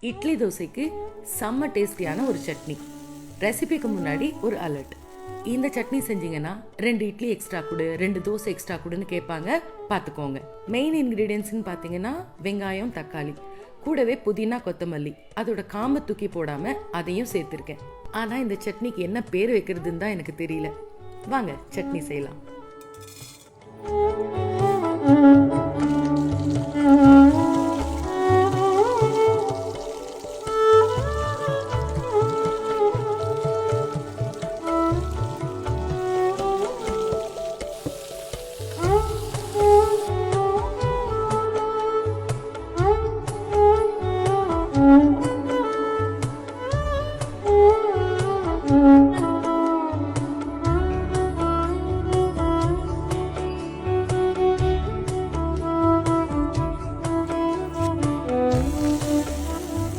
இட்லி தோசைக்கு செம்ம டேஸ்டியான ஒரு சட்னி. ரெசிபிக்கு முன்னாடி ஒரு அலர்ட். இந்த சட்னி செஞ்சீங்கன்னா 2 இட்லி எக்ஸ்ட்ரா கொடு, 2 தோசை எக்ஸ்ட்ரா கொடுன்னு கேட்பாங்க, பார்த்துக்கோங்க. மெயின் இன்க்ரீடியன்ஸ்னு பார்த்தீங்கன்னா வெங்காயம், தக்காளி, கூடவே புதினா, கொத்தமல்லி. அதோட காம்பை தூக்கி போடாம அதையும் சேர்த்துருக்கேன். ஆனால் இந்த சட்னிக்கு என்ன பேர் வைக்கிறதுன்னு தான் எனக்கு தெரியல. வாங்க சட்னி செய்யலாம்.